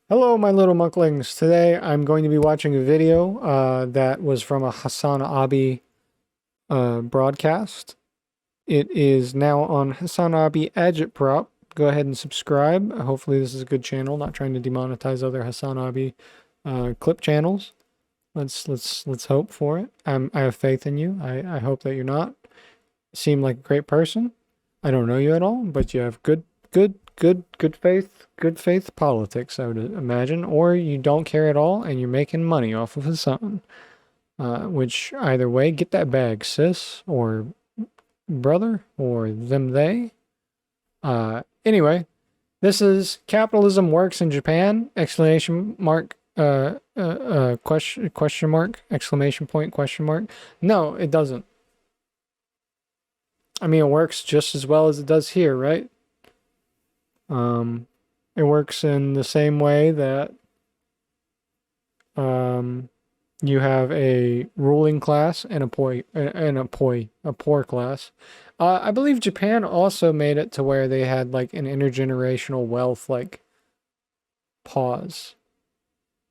Hello, my little monklings. Today I'm going to be watching a video that was from a Hassan Abi broadcast. It is now on Hassan Abi Agitprop. Go ahead and subscribe. Hopefully this is a good channel. Not trying to demonetize other Hassan Abi clip channels. Let's hope for it. I have faith in you. I hope that you're not. You seem like a great person. I don't know you at all, but you have good faith politics, I would imagine, or you don't care at all and you're making money off of something. Which either way, get that bag, sis, or brother, or them they. Anyway, this is Capitalism Works in Japan, exclamation mark, question mark, exclamation point, question mark. No, it doesn't. I mean, it works just as well as it does here, right? It works in the same way that you have a ruling class and a poor class. I believe Japan also made it to where they had like an intergenerational wealth like pause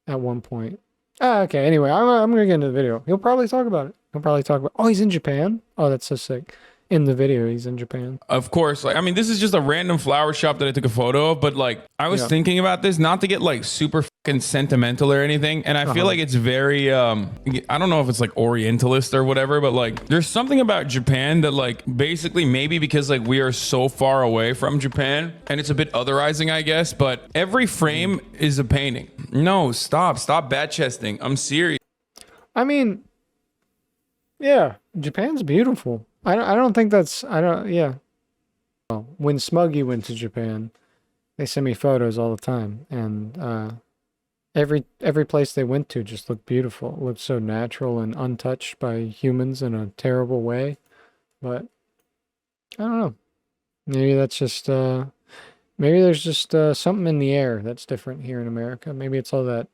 at one point. Okay. Anyway, I'm gonna get into the video. He'll probably talk about it. He'll probably talk about. Oh, he's in Japan. Oh, that's so sick. In the video, he's in Japan. Of course, like I mean, this is just a random flower shop that I took a photo of, but like I was thinking about this, not to get like super fucking sentimental or anything, and I feel like it's very I don't know if it's like Orientalist or whatever, but like there's something about Japan that like basically maybe because like we are so far away from Japan and it's a bit otherizing, I guess, but every frame is a painting. No, stop bat chesting. I'm serious. I mean, yeah, Japan's beautiful. I don't think that's, yeah. When Smuggy went to Japan, they sent me photos all the time, and every place they went to just looked beautiful. It looked so natural and untouched by humans in a terrible way. But I don't know. Maybe that's just maybe there's just something in the air that's different here in America. Maybe it's all that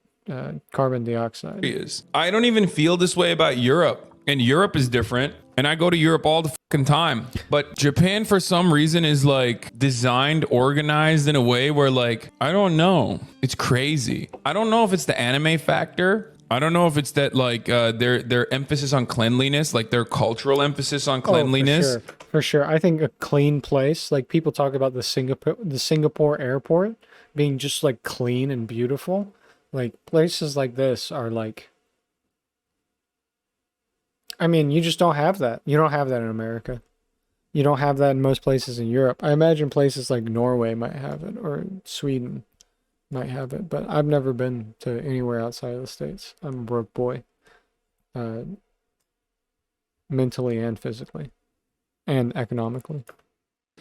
carbon dioxide. I don't even feel this way about Europe. And Europe is different. And I go to Europe all the fucking time. But Japan, for some reason, is like designed, organized in a way where like, I don't know. It's crazy. I don't know if it's the anime factor. I don't know if it's that like their emphasis on cleanliness, like their cultural emphasis on cleanliness. Oh, for sure. I think a clean place, like people talk about the Singapore airport being just like clean and beautiful. Like places like this are like, I mean, you just don't have that. You don't have that in America. You don't have that in most places in Europe. I imagine places like Norway might have it, or Sweden might have it, but I've never been to anywhere outside of the States. I'm a broke boy, mentally and physically, and economically.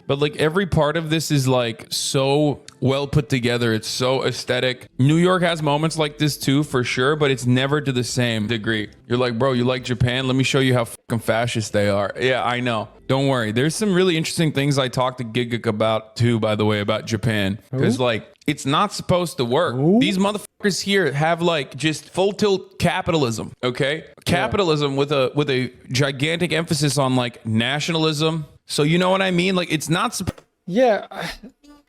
But like every part of this is like so well put together. It's so aesthetic. New York has moments like this too, for sure, but it's never to the same degree. You're like, bro, you like Japan? Let me show you how fucking fascist they are. Yeah, I know. Don't worry. There's some really interesting things I talked to Gigik about too, by the way, about Japan. Because like, it's not supposed to work. Ooh. These motherfuckers here have like just full tilt capitalism, okay? Capitalism with a gigantic emphasis on like nationalism. So you know what I mean? Like it's not. Yeah,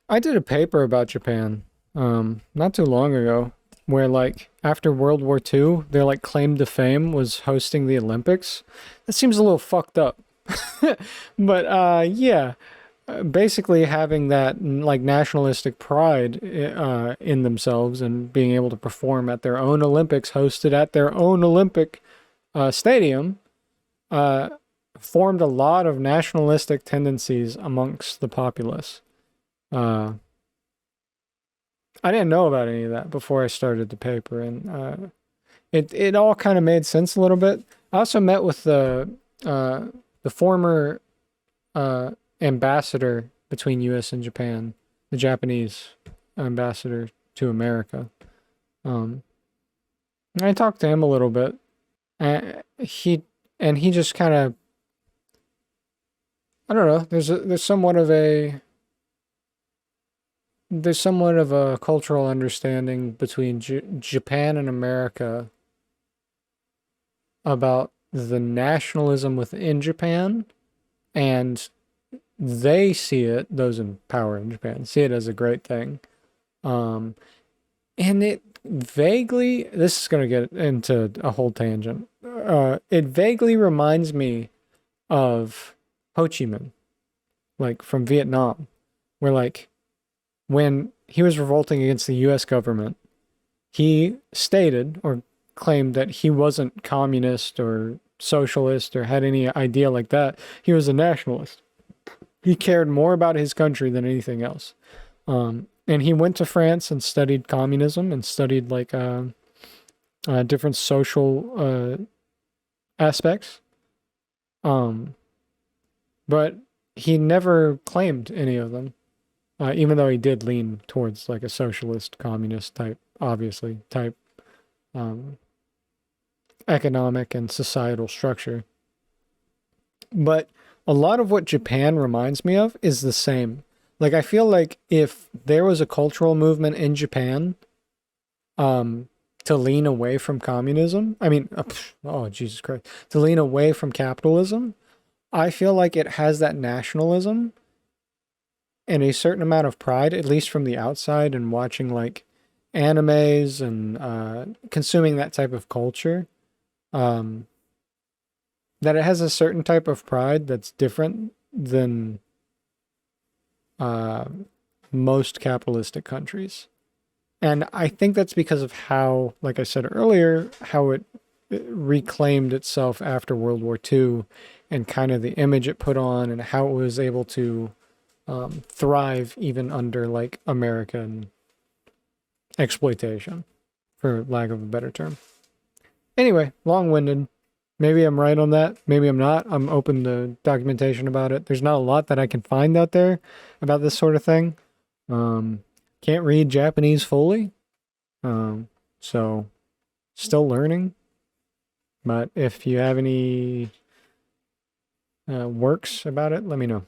I did a paper about Japan, not too long ago, where like after World War II, their like claim to fame was hosting the Olympics. That seems a little fucked up, but yeah, basically having that like nationalistic pride in themselves and being able to perform at their own Olympics, hosted at their own Olympic stadium. Formed a lot of nationalistic tendencies amongst the populace. I didn't know about any of that before I started the paper, and it all kind of made sense a little bit. I also met with the former ambassador between U.S. and Japan, the Japanese ambassador to America. I talked to him a little bit. He just kind of, I don't know. There's somewhat of a cultural understanding between Japan and America about the nationalism within Japan, and they see it, those in power in Japan, see it as a great thing. And it vaguely, this is going to get into a whole tangent. It vaguely reminds me of Ho Chi Minh, like from Vietnam, where like when he was revolting against the US government, he stated or claimed that he wasn't communist or socialist or had any idea like that. He was a nationalist. He cared more about his country than anything else. And he went to France and studied communism and studied like different social aspects. But he never claimed any of them, even though he did lean towards like a socialist, communist type, obviously, type economic and societal structure. But a lot of what Japan reminds me of is the same. Like, I feel like if there was a cultural movement in Japan to lean away from communism, oh, Jesus Christ, to lean away from capitalism, I feel like it has that nationalism and a certain amount of pride, at least from the outside and watching like animes and consuming that type of culture, that it has a certain type of pride that's different than most capitalistic countries. And I think that's because of how, like I said earlier, how it reclaimed itself after World War II and kind of the image it put on and how it was able to thrive even under like American exploitation, for lack of a better term. Anyway, long-winded. Maybe I'm right on that. Maybe I'm not. I'm open to documentation about it. There's not a lot that I can find out there about this sort of thing. Can't read Japanese fully. So still learning. But if you have any works about it, let me know.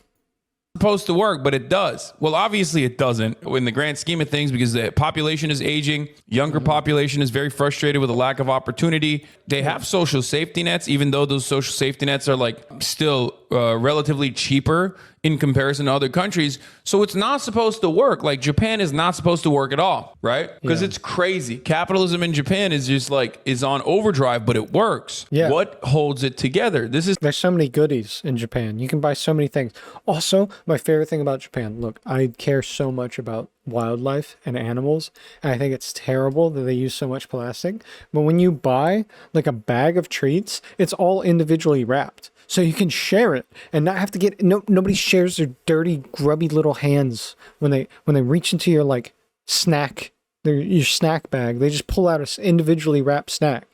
Supposed to work, but it does. Well, obviously it doesn't in the grand scheme of things because the population is aging. Younger population is very frustrated with a lack of opportunity. They have social safety nets, even though those social safety nets are like still relatively cheaper in comparison to other countries. So it's not supposed to work. Like Japan is not supposed to work at all, right? Because it's crazy. Capitalism in Japan is just like is on overdrive, but it works. Yeah. What holds it together? There's so many goodies in Japan. You can buy so many things. Also, my favorite thing about Japan, look, I care so much about wildlife and animals, and I think it's terrible that they use so much plastic. But when you buy like a bag of treats, it's all individually wrapped. So you can share it and not have to get nobody shares their dirty, grubby little hands when they reach into your like your snack bag. They just pull out an individually wrapped snack.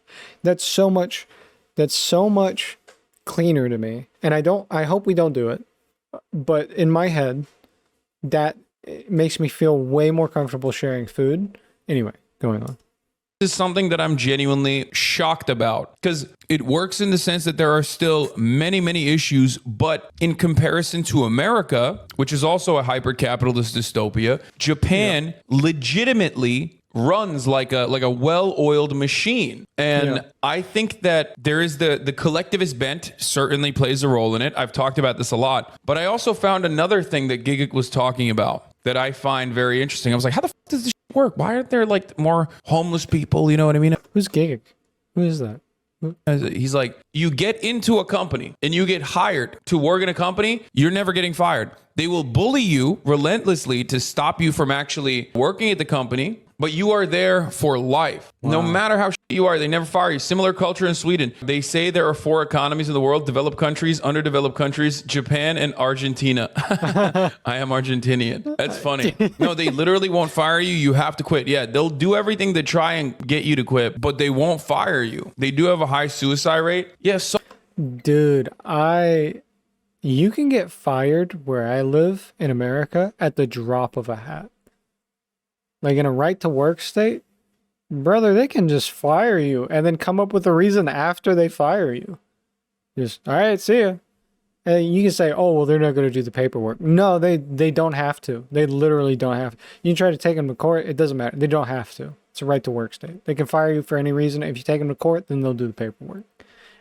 That's so much cleaner to me. And I hope we don't do it. But in my head, that makes me feel way more comfortable sharing food. Anyway, going on. Is something that I'm genuinely shocked about because it works in the sense that there are still many, many issues, but in comparison to America, which is also a hyper-capitalist dystopia, Japan legitimately runs like a well-oiled machine. And I think that there is the collectivist bent certainly plays a role in it. I've talked about this a lot, but I also found another thing that Gigik was talking about that I find very interesting. I was like, how the fuck does this work? Why aren't there like more homeless people? You know what I mean? Who's Gigik? Who is that? He's like, you get into a company and you get hired to work in a company, you're never getting fired. They will bully you relentlessly to stop you from actually working at the company, but you are there for life. Wow. No matter how you are, they never fire you. Similar culture in Sweden. They say there are 4 economies in the world: developed countries, underdeveloped countries, Japan, and Argentina. I am Argentinian. That's funny. No, they literally won't fire you. You have to quit. Yeah, they'll do everything to try and get you to quit, but they won't fire you. They do have a high suicide rate. Yes. Dude, you can get fired where I live in America at the drop of a hat. Like in a right to work state, brother, they can just fire you and then come up with a reason after they fire you. Just, all right, see ya. And you can say, oh, well, they're not going to do the paperwork. No, they don't have to. They literally don't have to. You can try to take them to court. It doesn't matter. They don't have to. It's a right to work state. They can fire you for any reason. If you take them to court, then they'll do the paperwork.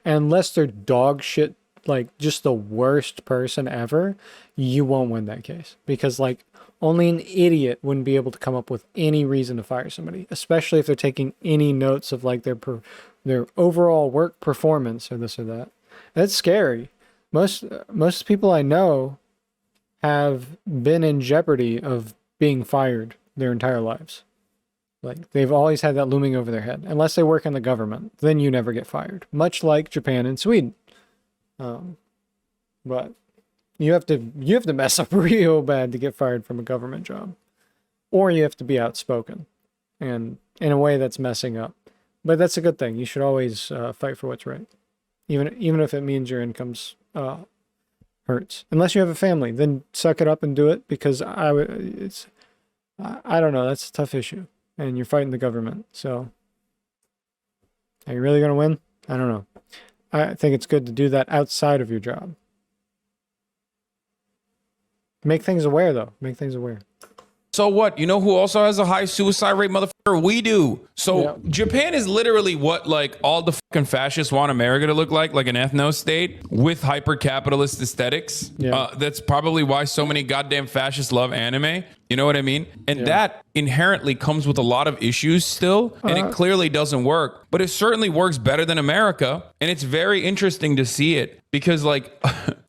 And unless they're dog shit, like just the worst person ever, you won't win that case. Because like Only an idiot wouldn't be able to come up with any reason to fire somebody, especially if they're taking any notes of like their overall work performance or this or that. That's scary. Most people I know have been in jeopardy of being fired their entire lives. Like they've always had that looming over their head. Unless they work in the government, then you never get fired. Much like Japan and Sweden. But you have to mess up real bad to get fired from a government job, or you have to be outspoken, and in a way that's messing up. But that's a good thing. You should always fight for what's right, even if it means your income's hurts. Unless you have a family, then suck it up and do it. Because I don't know. That's a tough issue, and you're fighting the government. So, are you really gonna win? I don't know. I think it's good to do that outside of your job. Make things aware, though. Make things aware. So what? You know who also has a high suicide rate, motherfucker? We do. So Yep. Japan is literally what like all the fucking fascists want America to look like an ethno state with hyper capitalist aesthetics. Yeah. That's probably why so many goddamn fascists love anime. You know what I mean? And that inherently comes with a lot of issues still, and it clearly doesn't work, but it certainly works better than America. And it's very interesting to see it because like,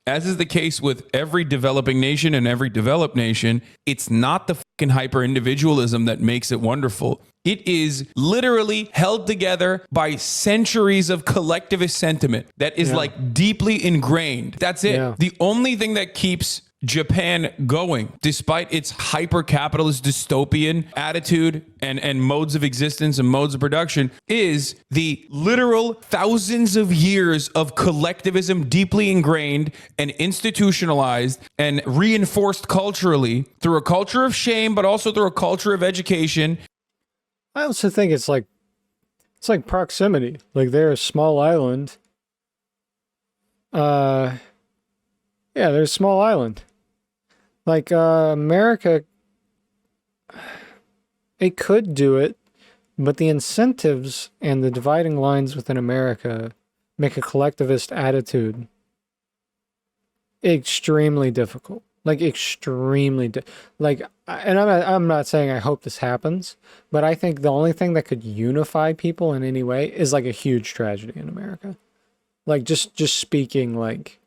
as is the case with every developing nation and every developed nation, it's not the fucking hyper individualism that makes it wonderful. It is literally held together by centuries of collectivist sentiment that is like deeply ingrained. That's it. Yeah. The only thing that keeps Japan going, despite its hyper-capitalist dystopian attitude and modes of existence and modes of production, is the literal thousands of years of collectivism deeply ingrained and institutionalized and reinforced culturally through a culture of shame, but also through a culture of education. I also think it's like proximity. Like they're a small island. Yeah, they're a small island. Like America, it could do it, but the incentives and the dividing lines within America make a collectivist attitude extremely difficult. Like extremely and I'm not saying I hope this happens, but I think the only thing that could unify people in any way is like a huge tragedy in America. Like just speaking like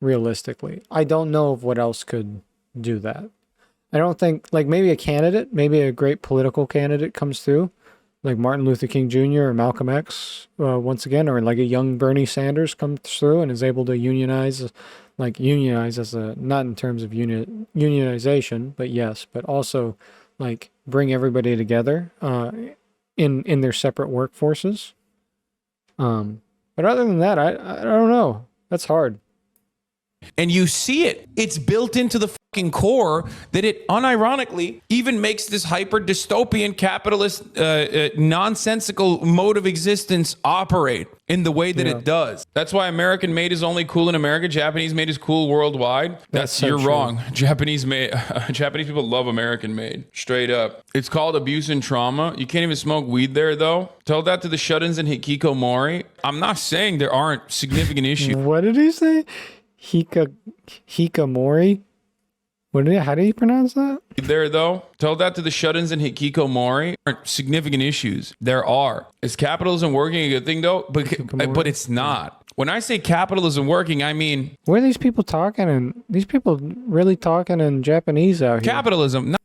realistically, I don't know of what else could do that. I don't think like maybe a great political candidate comes through, like Martin Luther King Jr. or Malcolm X once again, or like a young Bernie Sanders comes through and is able to unionize as a, not in terms of unionization, but yes, but also like bring everybody together in their separate workforces. But other than that, I don't know. That's hard. And you see it. It's built into the fucking core that it unironically even makes this hyper dystopian capitalist nonsensical mode of existence operate in the way that it does. That's why American made is only cool in America. Japanese made is cool worldwide. That's so you're true. wrong. Japanese people love American made. Straight up. It's called abuse and trauma. You can't even smoke weed there though. Tell that to the shut-ins in Hikikomori. I'm not saying there aren't significant issues. What did he say? Hikikomori? How do you pronounce that? There though, tell that to the shut-ins in Hikikomori. Aren't significant issues. There are. Is capitalism working a good thing though? But it's not. When I say capitalism working, I mean Where are these people talking? And these people really talking in Japanese out here? capitalism.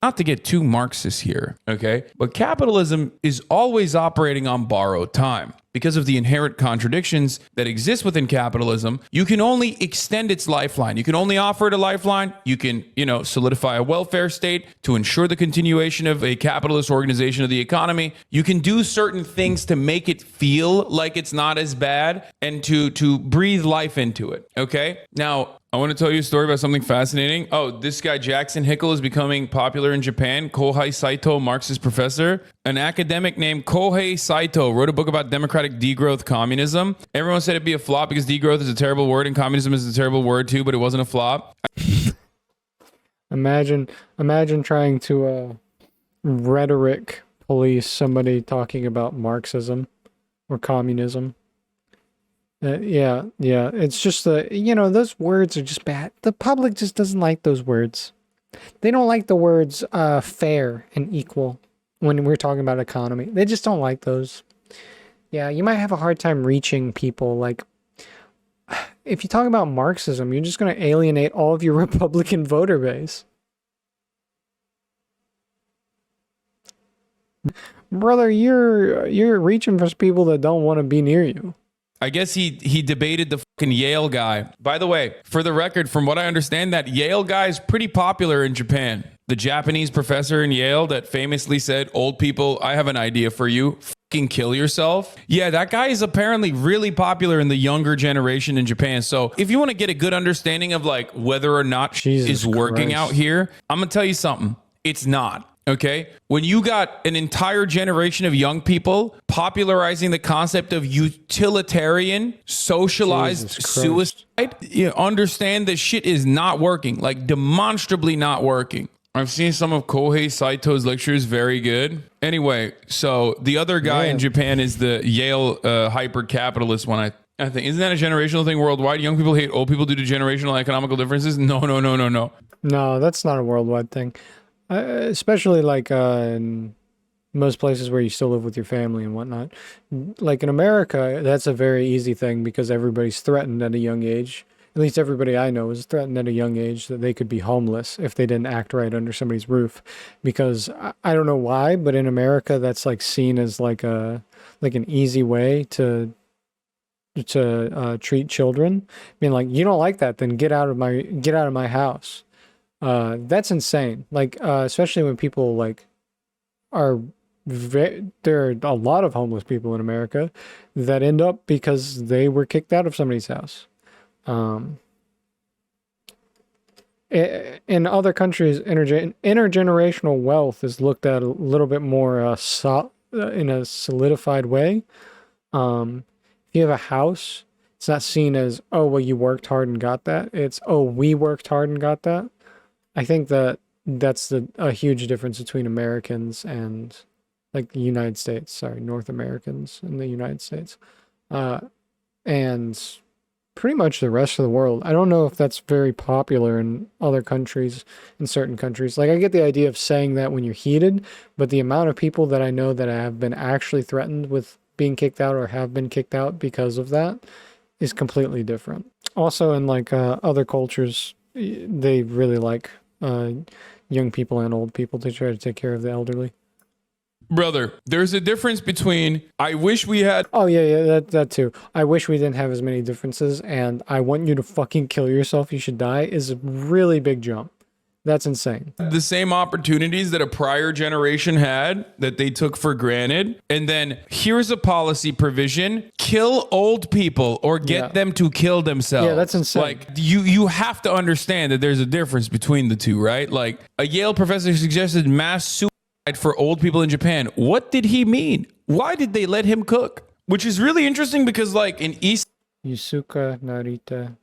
Not to get too Marxist here, okay? But capitalism is always operating on borrowed time. Because of the inherent contradictions that exist within capitalism, you can only extend its lifeline. You can only offer it a lifeline. You can, solidify a welfare state to ensure the continuation of a capitalist organization of the economy. You can do certain things to make it feel like it's not as bad and to breathe life into it, okay? Now, I want to tell you a story about something fascinating. Oh, this guy, Jackson Hickel, is becoming popular in Japan. Kohei Saito, Marxist professor. An academic named Kohei Saito wrote a book about democratic degrowth communism. Everyone said it'd be a flop because degrowth is a terrible word and communism is a terrible word too, but it wasn't a flop. Imagine trying to rhetoric police somebody talking about Marxism or communism. Yeah. It's just those words are just bad. The public just doesn't like those words. They don't like the words fair and equal when we're talking about economy. They just don't like those. Yeah, you might have a hard time reaching people. Like, if you talk about Marxism, you're just going to alienate all of your Republican voter base. Brother, you're reaching for people that don't want to be near you. I guess he debated the fucking Yale guy. By the way, for the record, from what I understand, that Yale guy is pretty popular in Japan. The Japanese professor in Yale that famously said, "Old people, I have an idea for you. Fucking kill yourself." Yeah, that guy is apparently really popular in the younger generation in Japan. So if you want to get a good understanding of like whether or not Jesus is working Christ. out here, I'm gonna tell you something. It's not. Okay. When you got an entire generation of young people popularizing the concept of utilitarian, socialized Jesus Christ. suicide, you understand that shit is not working, like demonstrably not working. I've seen some of Kohei Saito's lectures, very good. Anyway, so the other guy in Japan is the Yale hyper-capitalist one, I think. Isn't that a generational thing worldwide? Young people hate old people due to generational economical differences? No. No, that's not a worldwide thing. Especially like in most places where you still live with your family and whatnot. Like in America, that's a very easy thing because everybody's threatened at a young age. At least everybody I know is threatened at a young age that they could be homeless if they didn't act right under somebody's roof. Because I don't know why, but in America, that's like seen as like an easy way to treat children. Being like, you don't like that, then get out of my house. That's insane. Like, especially when people like are there are a lot of homeless people in America that end up because they were kicked out of somebody's house. In other countries, intergenerational wealth is looked at a little bit more in a solidified way. If you have a house, it's not seen as, oh, well, you worked hard and got that. It's, oh, we worked hard and got that. I think that's a huge difference between Americans and like the United States. Sorry, North Americans and the United States. And pretty much the rest of the world. I don't know if that's very popular in other countries, in certain countries. Like, I get the idea of saying that when you're heated, but the amount of people that I know that have been actually threatened with being kicked out or have been kicked out because of that is completely different. Also, in like other cultures, they really like young people and old people to try to take care of the elderly. Brother, there's a difference between I wish we had... Oh, yeah, that too. I wish we didn't have as many differences, and I want you to fucking kill yourself, you should die, is a really big jump. That's insane. The same opportunities that a prior generation had that they took for granted. And then here's a policy provision, kill old people or get them to kill themselves. Yeah, that's insane. Like you have to understand that there's a difference between the two, right? Like a Yale professor suggested mass suicide for old people in Japan. What did he mean? Why did they let him cook? Which is really interesting because like in Yusuka Narita.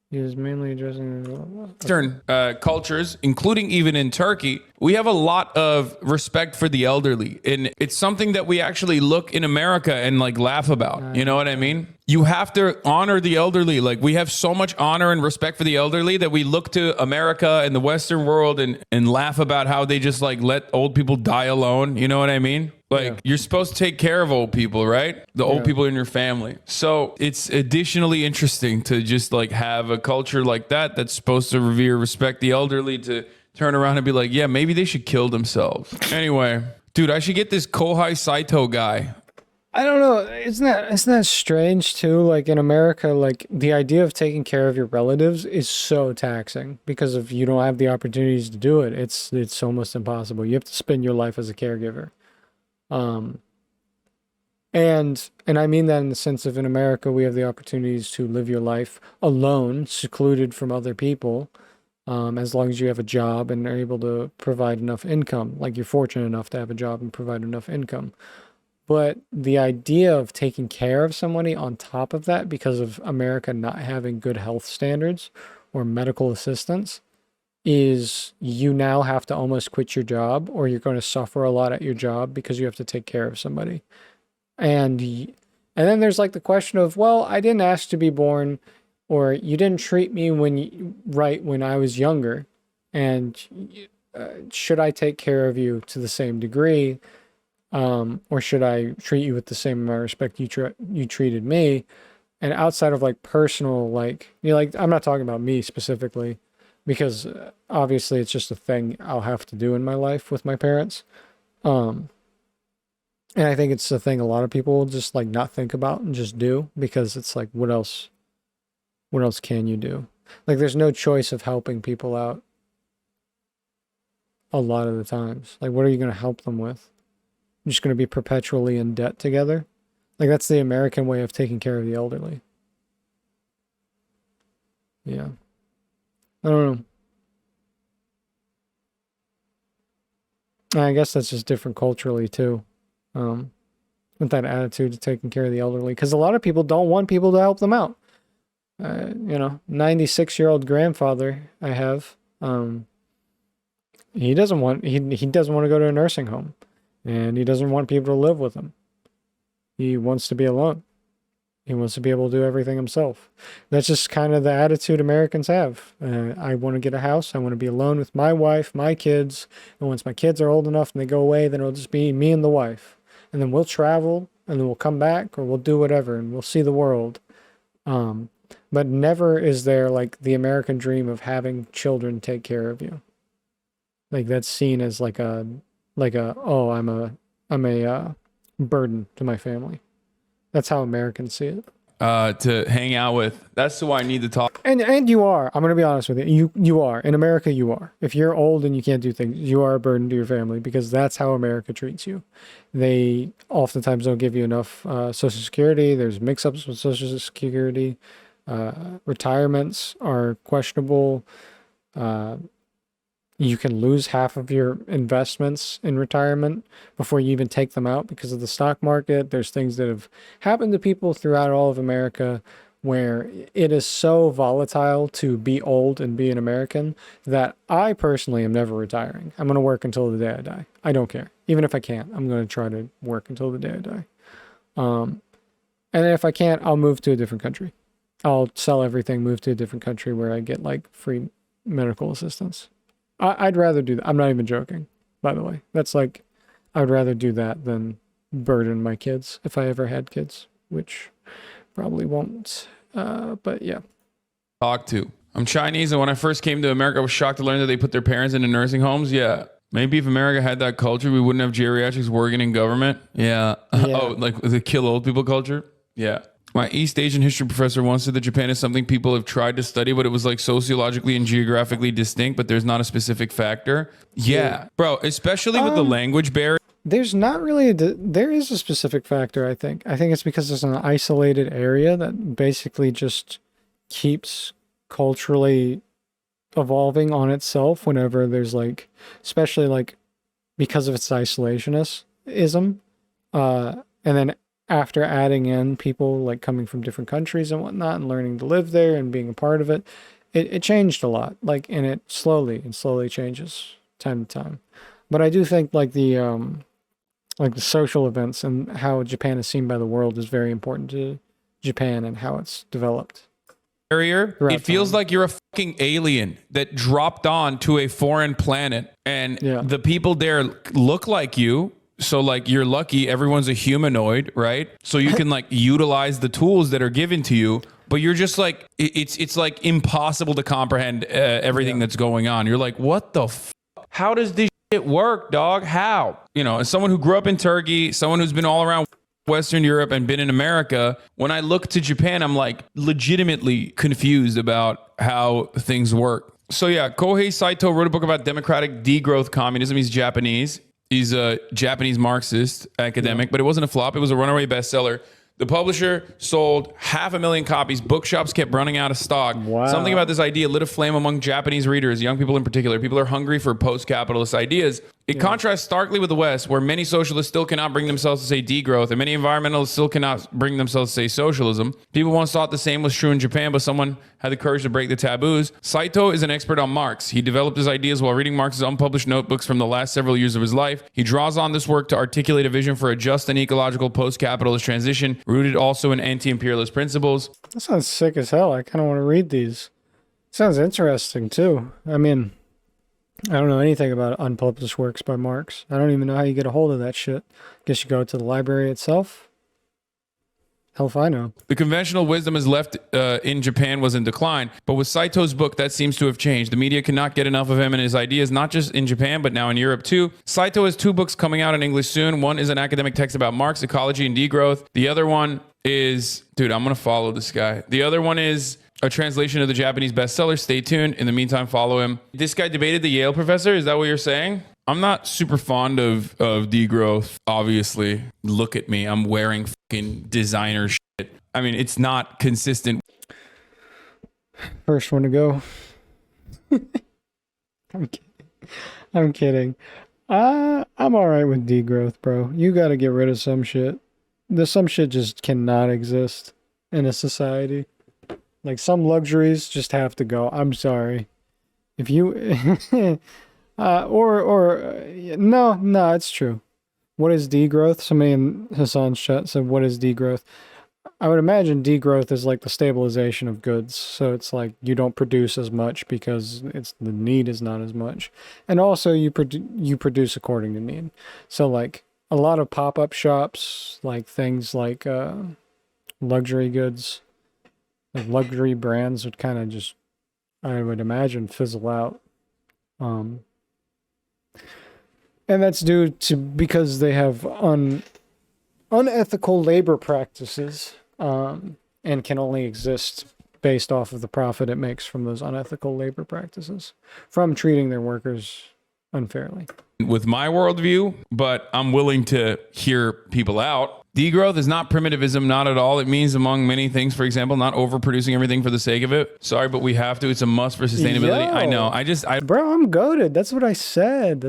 He was mainly addressing Eastern cultures, including even in Turkey, we have a lot of respect for the elderly. And it's something that we actually look in America and like laugh about. You know what I mean? You have to honor the elderly. Like we have so much honor and respect for the elderly that we look to America and the Western world and laugh about how they just like let old people die alone. You know what I mean? Like you're supposed to take care of old people, right? The old people in your family. So it's additionally interesting to just like have a culture like that that's supposed to revere, respect the elderly, to turn around and be like, yeah, maybe they should kill themselves. Anyway, dude, I should get this Kohei Saito guy. I don't know. Isn't that strange too? Like in America, like the idea of taking care of your relatives is so taxing because if you don't have the opportunities to do it, it's almost impossible. You have to spend your life as a caregiver. And I mean that in the sense of in America, we have the opportunities to live your life alone, secluded from other people, as long as you have a job and are able to provide enough income, like you're fortunate enough to have a job and provide enough income. But the idea of taking care of somebody on top of that, because of America not having good health standards or medical assistance, is you now have to almost quit your job or you're going to suffer a lot at your job because you have to take care of somebody. And then there's like the question of, well, I didn't ask to be born or you didn't treat me right when I was younger, and should I take care of you to the same degree, or should I treat you with the same amount of respect you treated me? And outside of like personal, like, like I'm not talking about me specifically, because obviously it's just a thing I'll have to do in my life with my parents. And I think it's a thing a lot of people will just like not think about and just do, because it's like, what else can you do? Like, there's no choice of helping people out a lot of the times. Like, what are you going to help them with? You're just going to be perpetually in debt together. Like, that's the American way of taking care of the elderly. Yeah. I don't know. I guess that's just different culturally too. With that attitude of taking care of the elderly. Because a lot of people don't want people to help them out. 96-year-old grandfather I have, he doesn't want to go to a nursing home. And he doesn't want people to live with him. He wants to be alone. He wants to be able to do everything himself. That's just kind of the attitude Americans have. I want to get a house. I want to be alone with my wife, my kids. And once my kids are old enough and they go away, then it'll just be me and the wife. And then we'll travel, and then we'll come back, or we'll do whatever, and we'll see the world. But never is there like the American dream of having children take care of you. Like, that's seen as like I'm a burden to my family. That's how Americans see it. To hang out with. That's who I need to talk. And you are. I'm going to be honest with you. You are. In America, you are. If you're old and you can't do things, you are a burden to your family, because that's how America treats you. They oftentimes don't give you enough Social Security. There's mix-ups with Social Security. Retirements are questionable. You can lose half of your investments in retirement before you even take them out because of the stock market. There's things that have happened to people throughout all of America where it is so volatile to be old and be an American that I personally am never retiring. I'm going to work until the day I die. I don't care. Even if I can't, I'm going to try to work until the day I die. And if I can't, I'll move to a different country. I'll sell everything, move to a different country where I get like free medical assistance. I'd rather do that. I'm not even joking, by the way. That's like, I would rather do that than burden my kids if I ever had kids, which probably won't. But yeah. Talk to. I'm Chinese, and when I first came to America, I was shocked to learn that they put their parents into nursing homes. Yeah. Maybe if America had that culture, we wouldn't have geriatrics working in government. Yeah. Oh, like the kill old people culture? Yeah. My East Asian history professor once said that Japan is something people have tried to study, but it was like sociologically and geographically distinct, but there's not a specific factor. Yeah. Bro, especially with the language barrier. There's not really, there is a specific factor, I think. I think it's because it's an isolated area that basically just keeps culturally evolving on itself whenever there's like, especially like because of its isolationism. And then after adding in people like coming from different countries and whatnot and learning to live there and being a part of it, it changed a lot. Like, and it slowly changes time to time. But I do think like the social events and how Japan is seen by the world is very important to Japan and how it's developed. It feels like you're a fucking alien that dropped on to a foreign planet, and the people there look like you. So like, you're lucky everyone's a humanoid, right? So you can like utilize the tools that are given to you, but you're just like, it's like impossible to comprehend everything that's going on. You're like, what the how does this shit work, dog? How? You know, as someone who grew up in Turkey, someone who's been all around Western Europe and been in America, when I look to Japan, I'm like legitimately confused about how things work. So yeah, Kohei Saito wrote a book about democratic degrowth communism. He's Japanese. He's a Japanese Marxist academic, but it wasn't a flop. It was a runaway bestseller. The publisher sold 500,000 copies. Bookshops kept running out of stock. Wow. Something about this idea lit a flame among Japanese readers, young people in particular. People are hungry for post-capitalist ideas. It contrasts starkly with the West, where many socialists still cannot bring themselves to say degrowth, and many environmentalists still cannot bring themselves to say socialism. People once thought the same was true in Japan, but someone had the courage to break the taboos. Saito is an expert on Marx. He developed his ideas while reading Marx's unpublished notebooks from the last several years of his life. He draws on this work to articulate a vision for a just and ecological post-capitalist transition, rooted also in anti-imperialist principles. That sounds sick as hell. I kind of want to read these. Sounds interesting, too. I mean, I don't know anything about unpublished works by Marx. I don't even know how you get a hold of that shit. Guess you go to the library itself? Hell if I know. The conventional wisdom is left in Japan was in decline, but with Saito's book, that seems to have changed. The media cannot get enough of him and his ideas, not just in Japan, but now in Europe too. Saito has 2 books coming out in English soon. One is an academic text about Marx, ecology, and degrowth. The other one is, dude, I'm going to follow this guy. The other one is a translation of the Japanese bestseller. Stay tuned. In the meantime, follow him. This guy debated the Yale professor. Is that what you're saying? I'm not super fond of degrowth, obviously. Look at me. I'm wearing fucking designer shit. I mean, it's not consistent. First one to go. I'm kidding. I'm kidding. I'm all right with degrowth, bro. You got to get rid of some shit. There's some shit just cannot exist in a society. Like some luxuries just have to go. I'm sorry. If you no, it's true. What is degrowth? Somebody in Hassan's chat said, what is degrowth? I would imagine degrowth is like the stabilization of goods. So it's like you don't produce as much because the need is not as much. And also you produce according to need. So like a lot of pop-up shops, like things like luxury goods, like luxury brands would kind of just, I would imagine, fizzle out. And that's due to because they have unethical labor practices, and can only exist based off of the profit it makes from those unethical labor practices, from treating their workers unfairly. With my worldview, but I'm willing to hear people out. Degrowth is not primitivism, not at all. It means, among many things, for example, not overproducing everything for the sake of it. Sorry, but we have to. It's a must for sustainability. Yo. I know. Bro, I'm goated. That's what I said.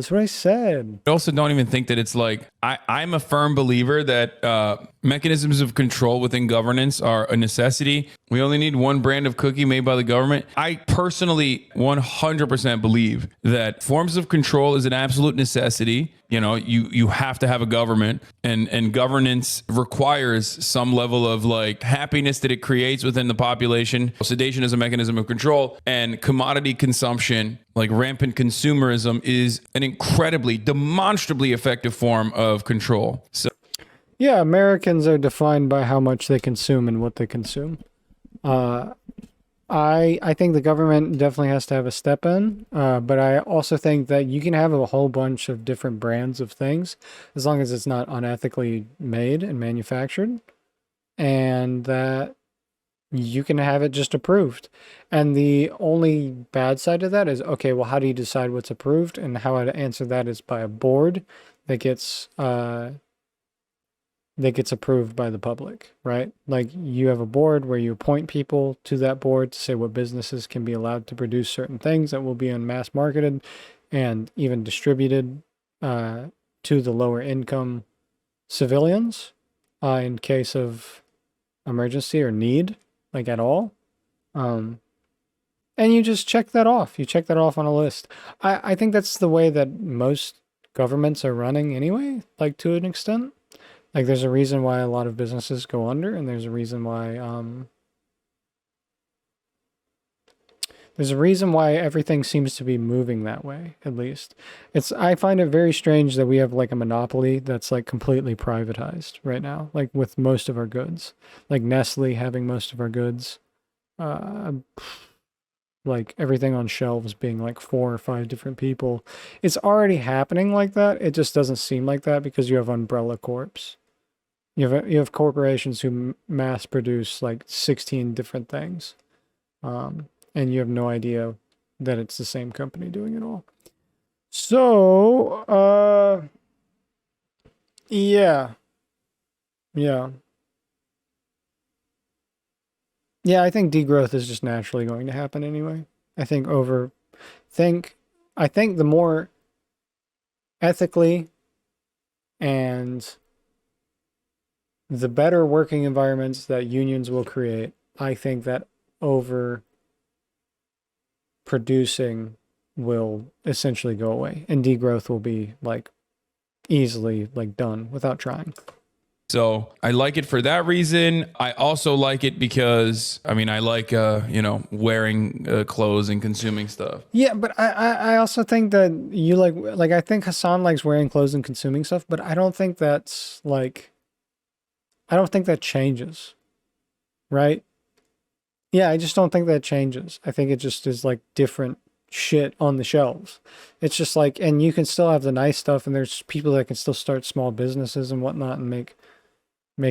I also don't even think that it's like, I'm a firm believer that mechanisms of control within governance are a necessity. We only need one brand of cookie made by the government. I personally 100% believe that forms of control is an absolute necessity. You know, you have to have a government, and governance requires some level of like happiness that it creates within the population. Sedation is a mechanism of control, and commodity consumption, like rampant consumerism, is an incredibly, demonstrably effective form of control. So, yeah, Americans are defined by how much they consume and what they consume. I think the government definitely has to have a step in, but I also think that you can have a whole bunch of different brands of things as long as it's not unethically made and manufactured, and that you can have it just approved. And the only bad side of that is, okay, well, how do you decide what's approved? And how I'd answer that is by a board that gets approved by the public, right? Like you have a board where you appoint people to that board to say what businesses can be allowed to produce certain things that will be mass marketed and even distributed to the lower income civilians in case of emergency or need, like at all. And you just check that off. You check that off on a list. I think that's the way that most governments are running anyway, like to an extent. Like there's a reason why a lot of businesses go under, and there's a reason why everything seems to be moving that way, at least. I find it very strange that we have like a monopoly that's like completely privatized right now, like with most of our goods. Like Nestle having most of our goods. Like everything on shelves being like 4 or 5 different people. It's already happening like that. It just doesn't seem like that because you have umbrella corps. You have corporations who mass produce like 16 different things. And you have no idea that it's the same company doing it all. So, yeah. Yeah. Yeah, I think degrowth is just naturally going to happen anyway. I think the more ethically, and the better working environments that unions will create, I think that over producing will essentially go away, and degrowth will be like easily like done without trying. So I like it for that reason. I also like it because, I mean, I like, wearing clothes and consuming stuff. Yeah, but I also think that you like I think Hassan likes wearing clothes and consuming stuff, but I don't think that's like I don't think that changes, right? Yeah, I just don't think that changes. I think it just is like different shit on the shelves. It's just like, and you can still have the nice stuff, and there's people that can still start small businesses and whatnot and make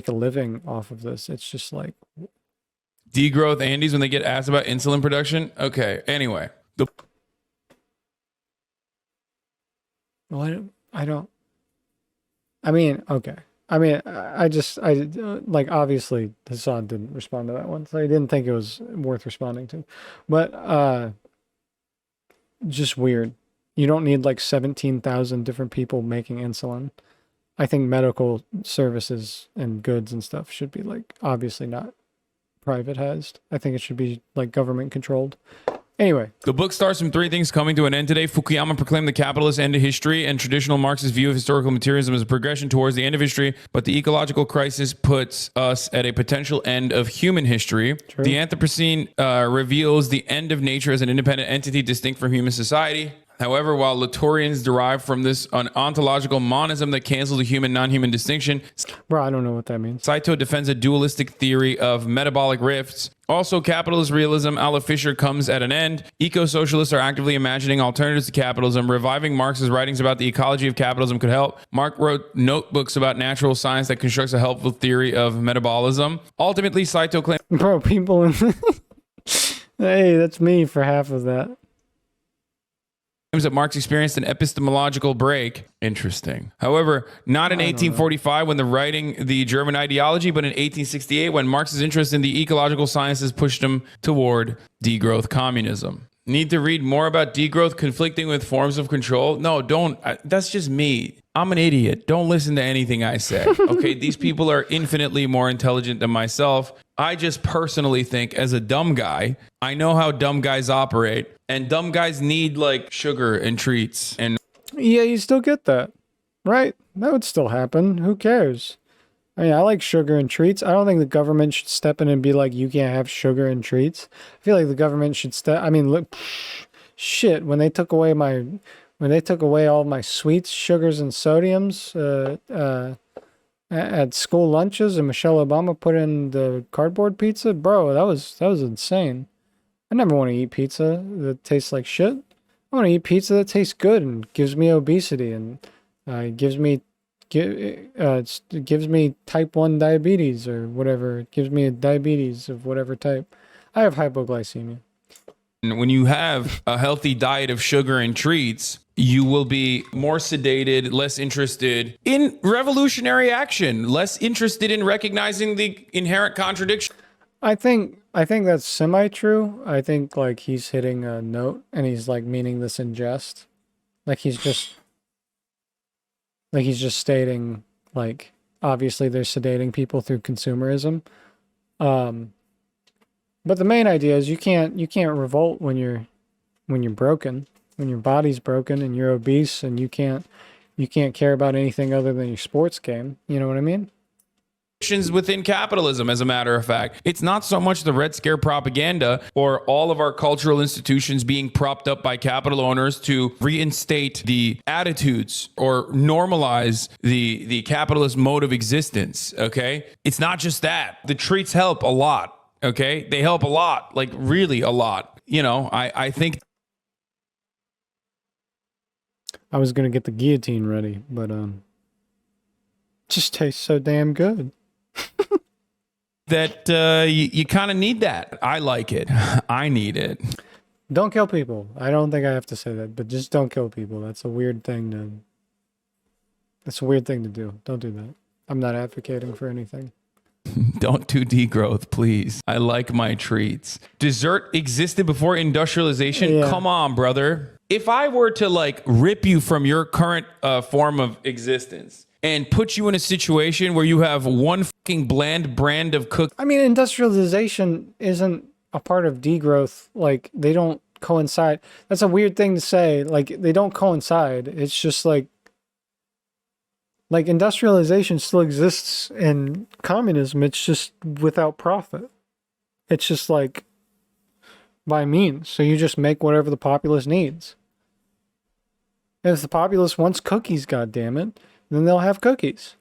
a living off of this. It's just like Degrowth Andes when they get asked about insulin production. Okay. Anyway, well, I don't. I mean, okay. I mean, I like obviously Hassan didn't respond to that one, so I didn't think it was worth responding to. But just weird. You don't need like 17,000 different people making insulin. I think medical services and goods and stuff should be like obviously not privatized. I think it should be like government controlled. Anyway, the book starts from three things coming to an end today. Fukuyama proclaimed the capitalist end of history and traditional Marxist view of historical materialism as a progression towards the end of history, but the ecological crisis puts us at a potential end of human history. True. The Anthropocene reveals the end of nature as an independent entity distinct from human society. However, while Latourians derive from this an ontological monism that cancels the human non-human distinction, bro, I don't know what that means. Saito defends a dualistic theory of metabolic rifts. Also, capitalist realism, a la Fisher, comes at an end. Eco-socialists are actively imagining alternatives to capitalism. Reviving Marx's writings about the ecology of capitalism could help. Marx wrote notebooks about natural science that constructs a helpful theory of metabolism. Ultimately, Saito claims... Bro, people in... Hey, that's me for half of that. That Marx experienced an epistemological break. Interesting. However, not in 1845 when writing the German ideology, but in 1868 when Marx's interest in the ecological sciences pushed him toward degrowth communism. Need to read more about degrowth conflicting with forms of control? No, don't. That's just me. I'm an idiot. Don't listen to anything I say. Okay, these people are infinitely more intelligent than myself. I just personally think as a dumb guy, I know how dumb guys operate, and dumb guys need like sugar and treats. And yeah, you still get that, right? That would still happen. Who cares? I mean, I like sugar and treats. I don't think the government should step in and be like, you can't have sugar and treats. I feel like the government should step. I mean, look, shit. When they took away all my sweets, sugars, and sodiums at school lunches, and Michelle Obama put in the cardboard pizza, bro, that was insane. I never want to eat pizza that tastes like shit. I want to eat pizza that tastes good and gives me obesity and gives me type 1 diabetes or whatever. It gives me a diabetes of whatever type. I have hypoglycemia. When you have a healthy diet of sugar and treats, you will be more sedated, less interested in revolutionary action, less interested in recognizing the inherent contradiction. I think that's semi-true. I think like he's hitting a note and he's like meaning this in jest. Like he's just stating like obviously they're sedating people through consumerism. But the main idea is you can't revolt when you're broken, when your body's broken and you're obese and you can't care about anything other than your sports game. You know what I mean? Within capitalism, as a matter of fact, it's not so much the Red Scare propaganda or all of our cultural institutions being propped up by capital owners to reinstate the attitudes or normalize the capitalist mode of existence. Okay, it's not just that. The treats help a lot. Okay, they help a lot, like really a lot. You know, I think I was gonna get the guillotine ready, but just tastes so damn good. that you kind of need that. I like it. I need it. Don't kill people. I don't think I have to say that, but just don't kill people. That's a weird thing to do. Don't do that. I'm not advocating for anything. Don't do degrowth, please. I like my treats. Dessert existed before industrialization? Yeah. Come on, brother. If I were to like rip you from your current form of existence and put you in a situation where you have one fucking bland brand of cook. I mean, industrialization isn't a part of degrowth. Like, they don't coincide. That's a weird thing to say. Like, they don't coincide. It's just like industrialization still exists in communism. It's just without profit. It's just like by means. So you just make whatever the populace needs. And if the populace wants cookies, goddammit, then they'll have cookies.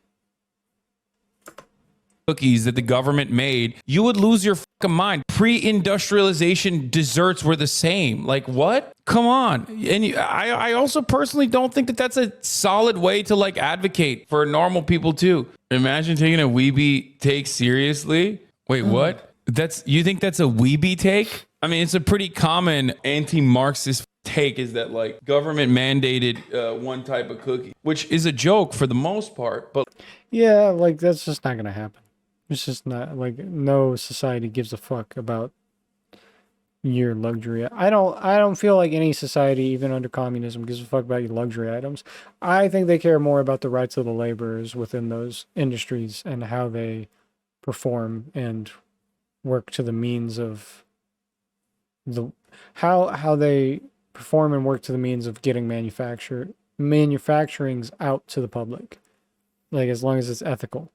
Cookies that the government made, you would lose your fucking mind. Pre-industrialization desserts were the same. Like, what? Come on. And I also personally don't think that that's a solid way to like advocate for normal people too. Imagine taking a weebie take seriously. Wait, what? You think that's a weebie take? I mean, it's a pretty common anti-Marxist take, is that like government mandated one type of cookie, which is a joke for the most part, but yeah, like that's just not gonna happen. It's just not, like, no society gives a fuck about your luxury. I don't feel like any society, even under communism, gives a fuck about your luxury items. I think they care more about the rights of the laborers within those industries and how they perform and work to the means of how they perform and work to the means of getting manufacturing's out to the public. Like, as long as it's ethical.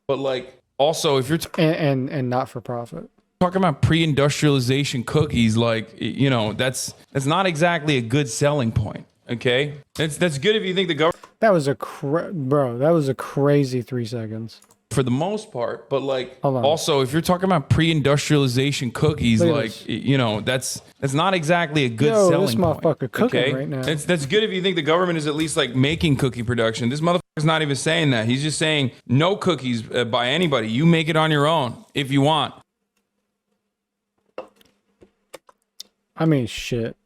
but like also if you're And not for profit. talking about pre-industrialization cookies, like, you know, that's not exactly a good selling point. Okay, that's good if you think the government, That was that was a crazy 3 seconds. for the most part, but like Hold on. also if you're talking about pre-industrialization cookies, Look at like, this. you know, that's not exactly a good Yo, selling this point. motherfucker cooking Okay, right now. that's good if you think the government is at least like making cookie production. This motherfucker's not even saying that. He's just saying no cookies by anybody. You make it on your own if you want. I mean, shit.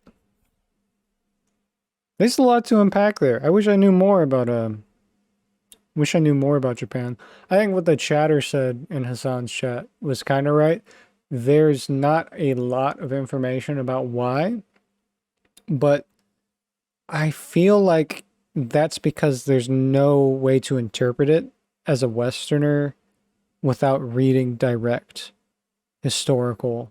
There's a lot to unpack there. I wish I knew more about Japan. I think what the chatter said in Hassan's chat was kind of right. There's not a lot of information about why, but I feel like that's because there's no way to interpret it as a Westerner without reading direct historical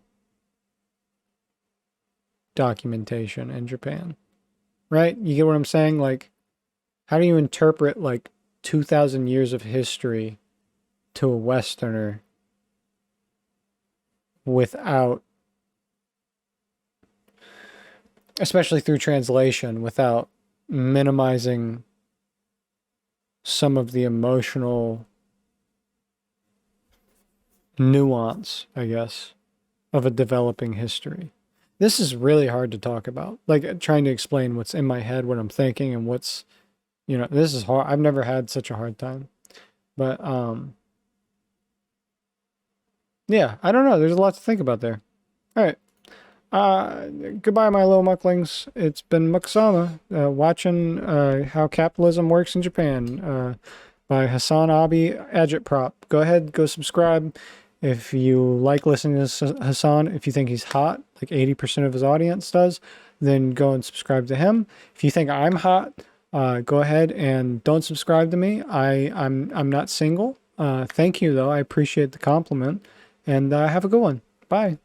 documentation in Japan. Right? You get what I'm saying? Like, how do you interpret like 2,000 years of history to a Westerner without, especially through translation, without minimizing some of the emotional nuance, I guess, of a developing history? This is really hard to talk about. Like, trying to explain what's in my head, what I'm thinking, and what's, you know, this is hard. I've never had such a hard time. But, yeah, I don't know. There's a lot to think about there. All right. Goodbye, my little mucklings. It's been Muksama, watching How Capitalism Works in Japan, by Hassan Abi Agitprop. Go ahead, go subscribe. If you like listening to Hassan, if you think he's hot, like 80% of his audience does, then go and subscribe to him. If you think I'm hot, go ahead and don't subscribe to me. I'm not single. Thank you, though. I appreciate the compliment. And have a good one. Bye.